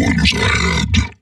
Spoilers ahead.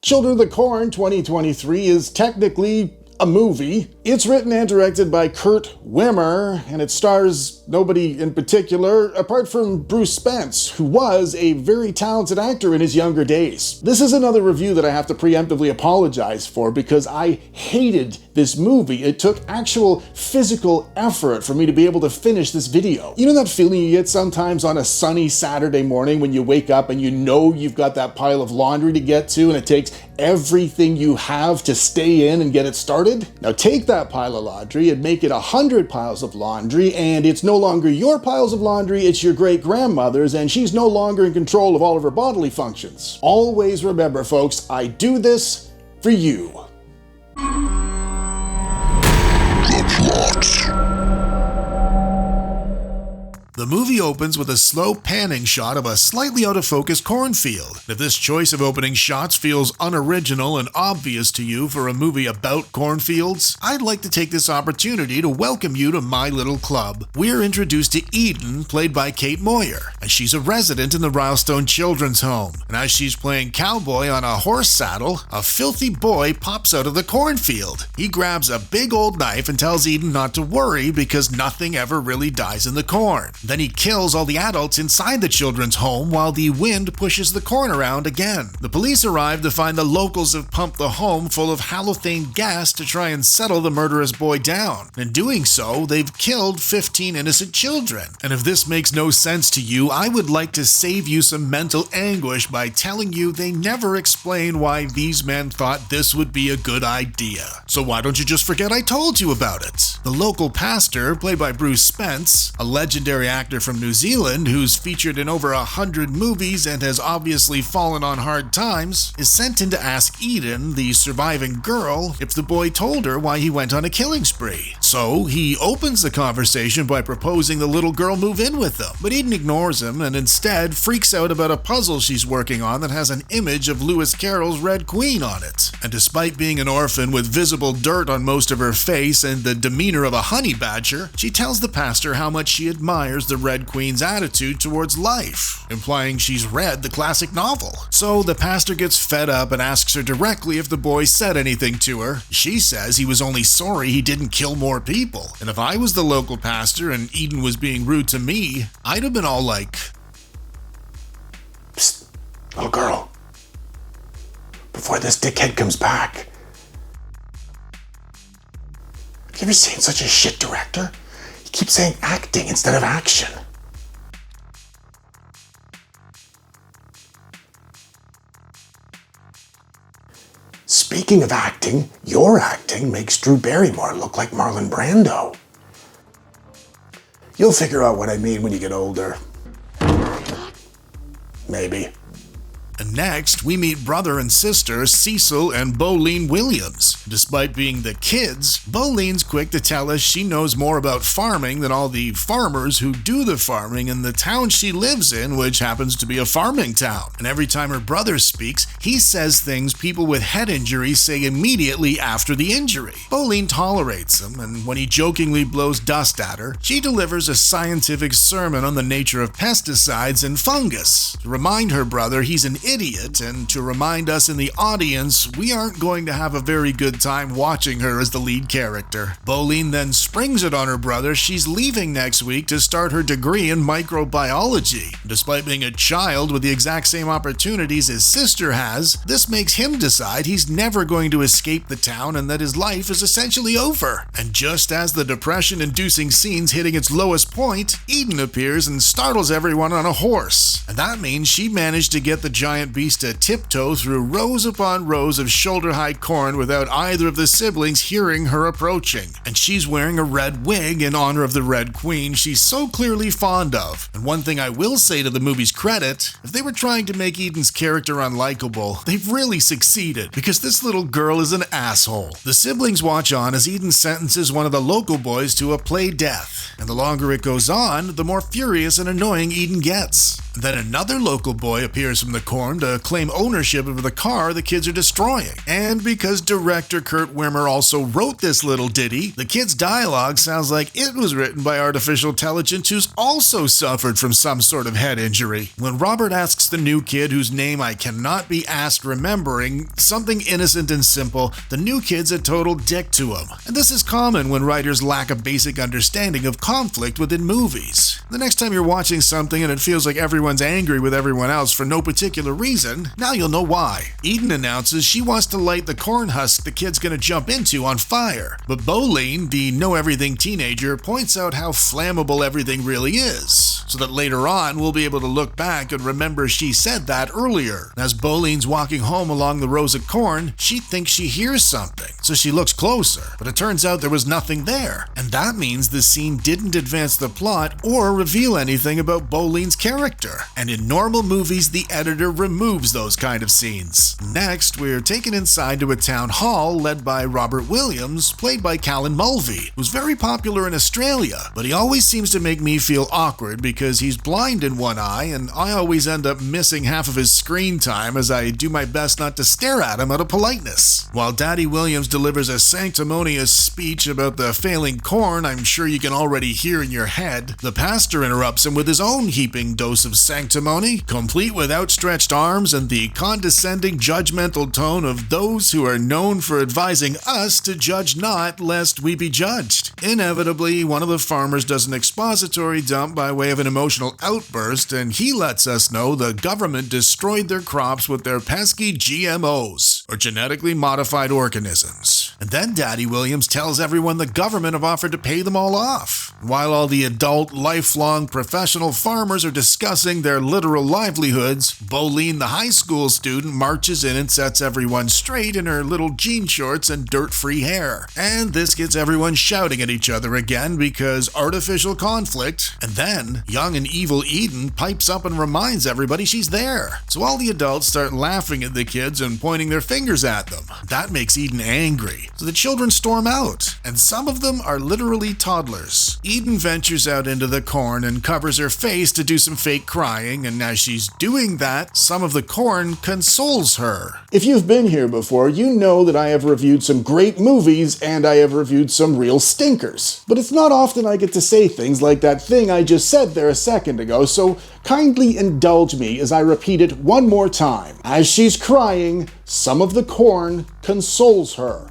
Children of the Corn 2023 is technically a movie. It's written and directed by Kurt Wimmer, and it stars nobody in particular apart from Bruce Spence, who was a very talented actor in his younger days. This is another review that I have to preemptively apologize for because I hated this movie. It took actual physical effort for me to be able to finish this video. You know that feeling you get sometimes on a sunny Saturday morning when you wake up and you know you've got that pile of laundry to get to and it takes everything you have to stay in and get it started? Now take that pile of laundry and make it 100 piles of laundry, and it's no longer your piles of laundry, it's your great-grandmother's, and she's no longer in control of all of her bodily functions. Always remember, folks, I do this for you. The plot. The movie opens with a slow panning shot of a slightly out-of-focus cornfield. If this choice of opening shots feels unoriginal and obvious to you for a movie about cornfields, I'd like to take this opportunity to welcome you to my little club. We're introduced to Eden, played by Kate Moyer, and she's a resident in the Rylstone Children's Home. And as she's playing cowboy on a horse saddle, a filthy boy pops out of the cornfield. He grabs a big old knife and tells Eden not to worry because nothing ever really dies in the corn. Then he kills all the adults inside the children's home while the wind pushes the corn around again. The police arrive to find the locals have pumped the home full of halothane gas to try and settle the murderous boy down. In doing so, they've killed 15 innocent children. And if this makes no sense to you, I would like to save you some mental anguish by telling you they never explain why these men thought this would be a good idea. So why don't you just forget I told you about it? The local pastor, played by Bruce Spence, a legendary actor from New Zealand who's featured in over 100 movies and has obviously fallen on hard times, is sent in to ask Eden, the surviving girl, if the boy told her why he went on a killing spree. So he opens the conversation by proposing the little girl move in with them, but Eden ignores him and instead freaks out about a puzzle she's working on that has an image of Lewis Carroll's Red Queen on it. And despite being an orphan with visible dirt on most of her face and the demeanor of a honey badger, she tells the pastor how much she admires the Red Queen's attitude towards life, implying she's read the classic novel. So the pastor gets fed up and asks her directly if the boy said anything to her. She says he was only sorry he didn't kill more people. And if I was the local pastor and Eden was being rude to me, I'd have been all like, Psst, little girl. Before this dickhead comes back. Have you ever seen such a shit director? He keeps saying acting instead of action. Speaking of acting, your acting makes Drew Barrymore look like Marlon Brando. You'll figure out what I mean when you get older. Maybe. And next, we meet brother and sister Cecil and Boleen Williams. Despite being the kids, Boleen's quick to tell us she knows more about farming than all the farmers who do the farming in the town she lives in, which happens to be a farming town. And every time her brother speaks, he says things people with head injuries say immediately after the injury. Boleen tolerates him, and when he jokingly blows dust at her, she delivers a scientific sermon on the nature of pesticides and fungus to remind her brother he's an idiot, and to remind us in the audience we aren't going to have a very good time watching her as the lead character. Boleen then springs it on her brother she's leaving next week to start her degree in microbiology. Despite being a child with the exact same opportunities his sister has, this makes him decide he's never going to escape the town and that his life is essentially over. And just as the depression-inducing scene's hitting its lowest point, Eden appears and startles everyone on a horse. And that means she managed to get the giant beast to tiptoe through rows upon rows of shoulder-high corn without either of the siblings hearing her approaching. And she's wearing a red wig in honor of the Red Queen she's so clearly fond of. And one thing I will say to the movie's credit, if they were trying to make Eden's character unlikable, they've really succeeded, because this little girl is an asshole. The siblings watch on as Eden sentences one of the local boys to a play death, and the longer it goes on, the more furious and annoying Eden gets. Then another local boy appears from the corn to claim ownership of the car the kids are destroying. And because director Kurt Wimmer also wrote this little ditty, the kid's dialogue sounds like it was written by artificial intelligence who's also suffered from some sort of head injury. When Robert asks the new kid, whose name I cannot be asked remembering, something innocent and simple, the new kid's a total dick to him. And this is common when writers lack a basic understanding of conflict within movies. The next time you're watching something and it feels like everyone's angry with everyone else for no particular reason, now you'll know why. Eden announces she wants to light the corn husk the kid's gonna jump into on fire. But Bolene, the know-everything teenager, points out how flammable everything really is, so that later on we'll be able to look back and remember she said that earlier. As Bolene's walking home along the rows of corn, she thinks she hears something, so she looks closer, but it turns out there was nothing there. And that means the scene didn't advance the plot or reveal anything about Bolene's character. And in normal movies, the editor removes those kind of scenes. Next, we're taken inside to a town hall led by Robert Williams, played by Callan Mulvey, who's very popular in Australia, but he always seems to make me feel awkward because he's blind in one eye and I always end up missing half of his screen time as I do my best not to stare at him out of politeness. While Daddy Williams delivers a sanctimonious speech about the failing corn I'm sure you can already hear in your head, the pastor interrupts him with his own heaping dose of sanctimony, complete with outstretched arms and the condescending judgmental tone of those who are known for advising us to judge not lest we be judged. Inevitably, one of the farmers does an expository dump by way of an emotional outburst, and he lets us know the government destroyed their crops with their pesky GMOs, or genetically modified organisms. And then Daddy Williams tells everyone the government have offered to pay them all off. While all the adult, lifelong, professional farmers are discussing their literal livelihoods, Bolene, the high school student, marches in and sets everyone straight in her little jean shorts and dirt-free hair. And this gets everyone shouting at each other again because artificial conflict. And then, young and evil Eden pipes up and reminds everybody she's there. So all the adults start laughing at the kids and pointing their fingers at them. That makes Eden angry. So the children storm out, and some of them are literally toddlers. Eden ventures out into the corn and covers her face to do some fake crying, and as she's doing that, some of the corn consoles her. If you've been here before, you know that I have reviewed some great movies and I have reviewed some real stinkers. But it's not often I get to say things like that thing I just said there a second ago, so kindly indulge me as I repeat it one more time. As she's crying, some of the corn consoles her.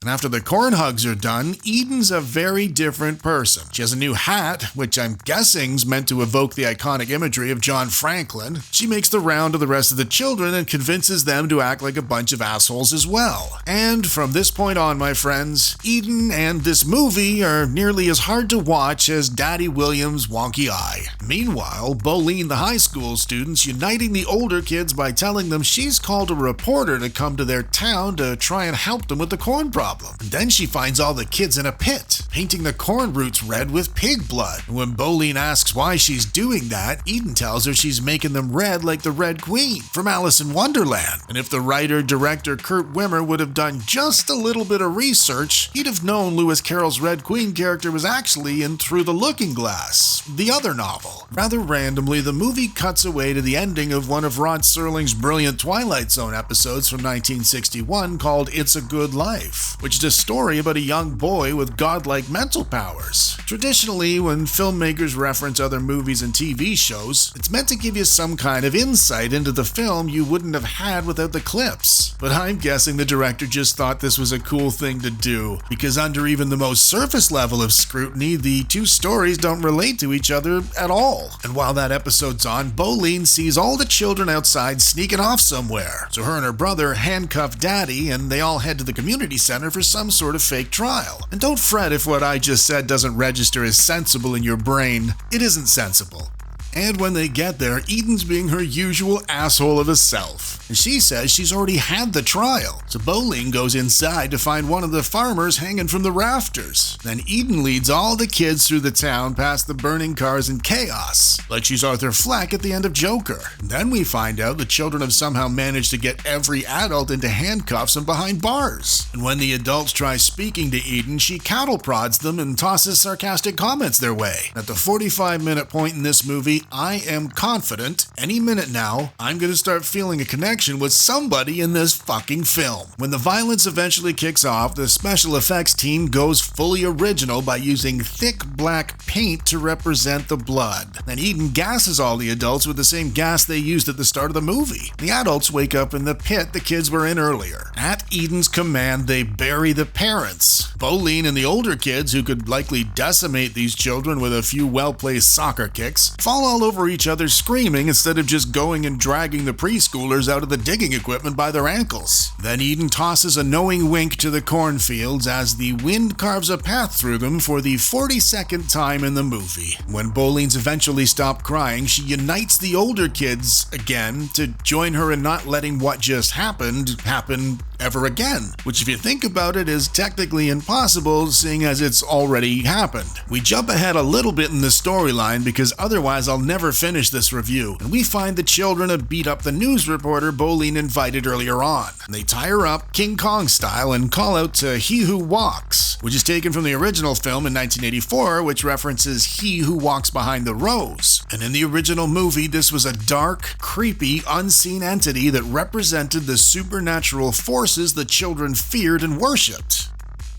And after the corn hugs are done, Eden's a very different person. She has a new hat, which I'm guessing's meant to evoke the iconic imagery of John Franklin. She makes the round to the rest of the children and convinces them to act like a bunch of assholes as well. And from this point on, my friends, Eden and this movie are nearly as hard to watch as Daddy Williams' wonky eye. Meanwhile, Bolene, the high school student's uniting the older kids by telling them she's called a reporter to come to their town to try and help them with the corn problem. And then she finds all the kids in a pit, painting the corn roots red with pig blood. And when Bolene asks why she's doing that, Eden tells her she's making them red like the Red Queen from Alice in Wonderland. And if the writer-director Kurt Wimmer would have done just a little bit of research, he'd have known Lewis Carroll's Red Queen character was actually in Through the Looking Glass, the other novel. Rather randomly, the movie cuts away to the ending of one of Rod Serling's brilliant Twilight Zone episodes from 1961 called It's a Good Life, which is a story about a young boy with godlike mental powers. Traditionally, when filmmakers reference other movies and TV shows, it's meant to give you some kind of insight into the film you wouldn't have had without the clips. But I'm guessing the director just thought this was a cool thing to do, because under even the most surface level of scrutiny, the two stories don't relate to each other at all. And while that episode's on, Bolene sees all the children outside sneaking off somewhere. So her and her brother handcuff Daddy, and they all head to the community center for some sort of fake trial. And don't fret if what I just said doesn't register as sensible in your brain. It isn't sensible. And when they get there, Eden's being her usual asshole of a self. And she says she's already had the trial. So Bolene goes inside to find one of the farmers hanging from the rafters. Then Eden leads all the kids through the town past the burning cars and chaos, like she's Arthur Fleck at the end of Joker. And then we find out the children have somehow managed to get every adult into handcuffs and behind bars. And when the adults try speaking to Eden, she cattle prods them and tosses sarcastic comments their way. At the 45-minute point in this movie, honestly, I am confident any minute now I'm going to start feeling a connection with somebody in this fucking film. When the violence eventually kicks off, the special effects team goes fully original by using thick black paint to represent the blood. Then Eden gasses all the adults with the same gas they used at the start of the movie. The adults wake up in the pit the kids were in earlier. At Eden's command, they bury the parents. Bolene and the older kids, who could likely decimate these children with a few well-placed soccer kicks, fall all over each other screaming instead of just going and dragging the preschoolers out of the digging equipment by their ankles. Then Eden tosses a knowing wink to the cornfields as the wind carves a path through them for the 42nd time in the movie. When Bolene's eventually stopped crying, she unites the older kids again to join her in not letting what just happened happen ever again, which if you think about it is technically impossible seeing as it's already happened. We jump ahead a little bit in the storyline because otherwise I'll never finish this review, and we find the children have beat up the news reporter Bolene invited earlier on. They tie her up King Kong style and call out to He Who Walks, which is taken from the original film in 1984, which references He Who Walks Behind the Rose. And in the original movie, this was a dark, creepy, unseen entity that represented the supernatural forces the children feared and worshipped.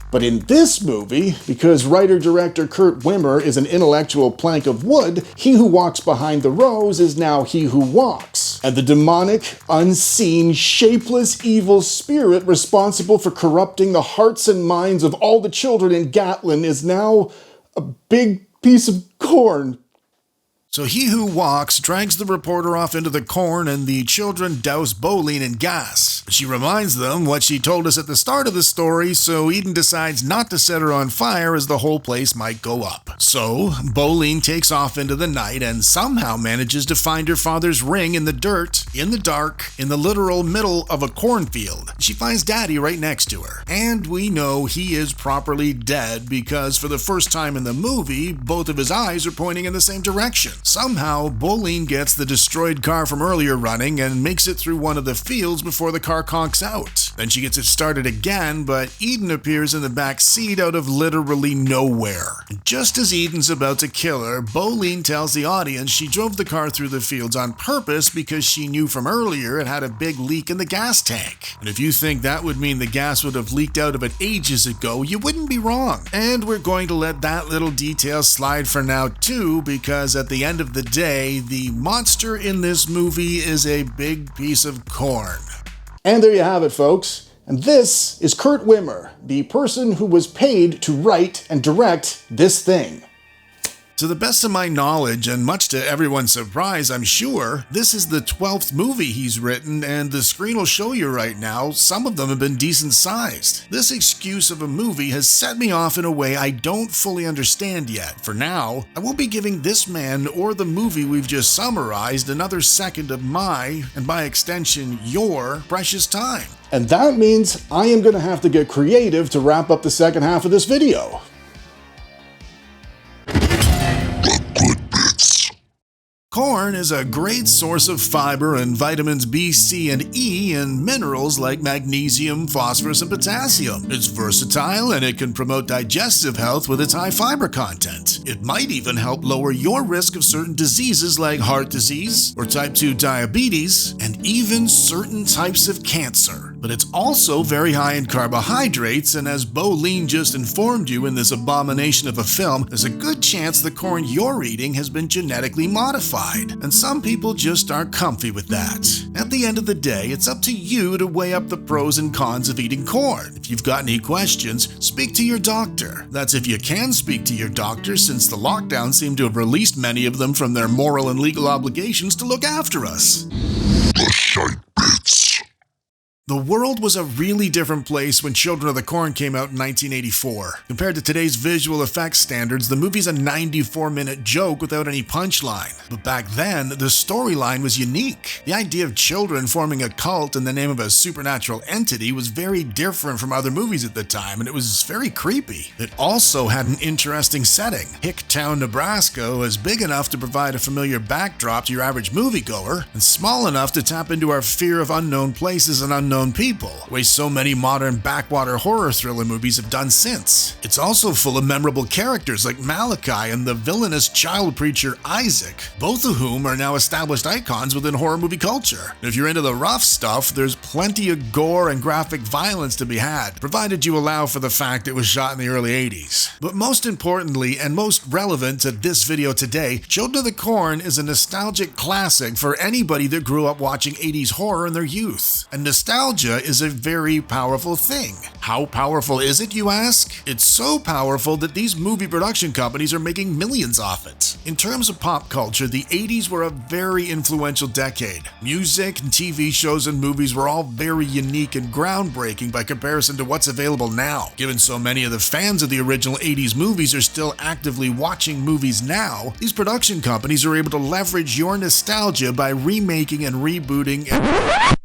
But in this movie, because writer-director Kurt Wimmer is an intellectual plank of wood, He Who Walks Behind the Rose is now He Who Walks. And the demonic, unseen, shapeless, evil spirit responsible for corrupting the hearts and minds of all the children in Gatlin is now a big piece of corn. So He Who Walks drags the reporter off into the corn and the children douse Bolene in gas. She reminds them what she told us at the start of the story, so Eden decides not to set her on fire as the whole place might go up. So Bolene takes off into the night and somehow manages to find her father's ring in the dirt, in the dark, in the literal middle of a cornfield. She finds Daddy right next to her. And we know he is properly dead because for the first time in the movie, both of his eyes are pointing in the same direction. Somehow, Bolene gets the destroyed car from earlier running and makes it through one of the fields before the car conks out. Then she gets it started again, but Eden appears in the back seat out of literally nowhere. Just as Eden's about to kill her, Bolene tells the audience she drove the car through the fields on purpose because she knew from earlier it had a big leak in the gas tank. And if you think that would mean the gas would have leaked out of it ages ago, you wouldn't be wrong. And we're going to let that little detail slide for now too, because at the end of the day, the monster in this movie is a big piece of corn. And there you have it, folks. And this is Kurt Wimmer, the person who was paid to write and direct this thing. To the best of my knowledge, and much to everyone's surprise, I'm sure, this is the 12th movie he's written, and the screen will show you right now, some of them have been decent sized. This excuse of a movie has set me off in a way I don't fully understand yet. For now, I won't be giving this man or the movie we've just summarized another second of my, and by extension, your precious time. And that means I am going to have to get creative to wrap up the second half of this video. Corn is a great source of fiber and vitamins B, C, and E, and minerals like magnesium, phosphorus, and potassium. It's versatile and it can promote digestive health with its high fiber content. It might even help lower your risk of certain diseases like heart disease or type 2 diabetes, and even certain types of cancer. But it's also very high in carbohydrates, and as Bolene just informed you in this abomination of a film, there's a good chance the corn you're eating has been genetically modified, and some people just aren't comfy with that. At the end of the day, it's up to you to weigh up the pros and cons of eating corn. If you've got any questions, speak to your doctor. That's if you can speak to your doctor, since the lockdown seemed to have released many of them from their moral and legal obligations to look after us. The Shite Bits. The world was a really different place when Children of the Corn came out in 1984. Compared to today's visual effects standards, the movie's a 94-minute joke without any punchline. But back then, the storyline was unique. The idea of children forming a cult in the name of a supernatural entity was very different from other movies at the time, and it was very creepy. It also had an interesting setting. Hicktown, Nebraska was big enough to provide a familiar backdrop to your average moviegoer, and small enough to tap into our fear of unknown places and unknown unknown people, the way so many modern backwater horror thriller movies have done since. It's also full of memorable characters like Malachi and the villainous child preacher Isaac, both of whom are now established icons within horror movie culture. If you're into the rough stuff, there's plenty of gore and graphic violence to be had, provided you allow for the fact it was shot in the early 80s. But most importantly, and most relevant to this video today, Children of the Corn is a nostalgic classic for anybody that grew up watching 80s horror in their youth. And nostalgia is a very powerful thing. How powerful is it, you ask? It's so powerful that these movie production companies are making millions off it. In terms of pop culture, the 80s were a very influential decade. Music and TV shows and movies were all very unique and groundbreaking by comparison to what's available now. Given so many of the fans of the original 80s movies are still actively watching movies now, these production companies are able to leverage your nostalgia by remaking and rebooting and...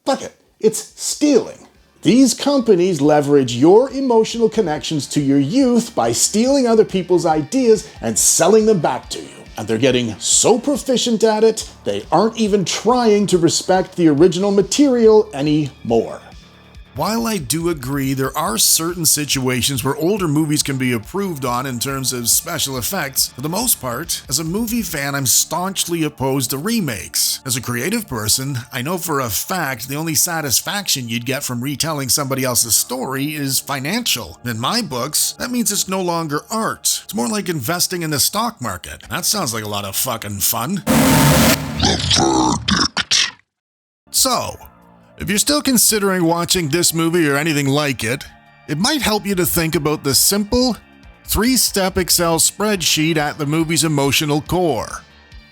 Fuck it, it's stealing. These companies leverage your emotional connections to your youth by stealing other people's ideas and selling them back to you. And they're getting so proficient at it, they aren't even trying to respect the original material anymore. While I do agree there are certain situations where older movies can be improved on in terms of special effects, for the most part, as a movie fan, I'm staunchly opposed to remakes. As a creative person, I know for a fact the only satisfaction you'd get from retelling somebody else's story is financial. In my books, that means it's no longer art. It's more like investing in the stock market. That sounds like a lot of fucking fun. So, if you're still considering watching this movie or anything like it, it might help you to think about the simple, 3-step Excel spreadsheet at the movie's emotional core.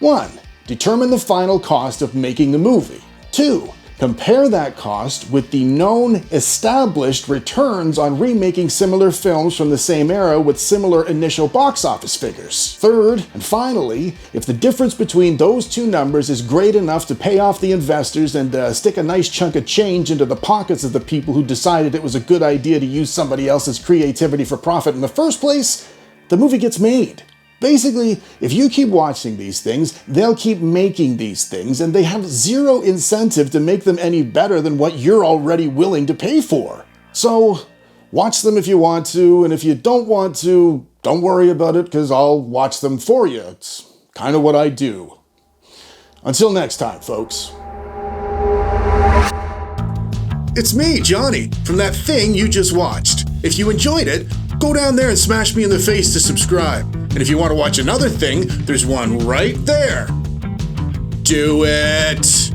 1. Determine the final cost of making the movie. 2. Compare that cost with the known established returns on remaking similar films from the same era with similar initial box office figures. 3rd, and finally, if the difference between those two numbers is great enough to pay off the investors and stick a nice chunk of change into the pockets of the people who decided it was a good idea to use somebody else's creativity for profit in the first place, the movie gets made. Basically, if you keep watching these things, they'll keep making these things, and they have zero incentive to make them any better than what you're already willing to pay for. So, watch them if you want to, and if you don't want to, don't worry about it, because I'll watch them for you. It's kind of what I do. Until next time, folks. It's me, Johnny, from that thing you just watched. If you enjoyed it, go down there and smash me in the face to subscribe. And if you want to watch another thing, there's one right there. Do it!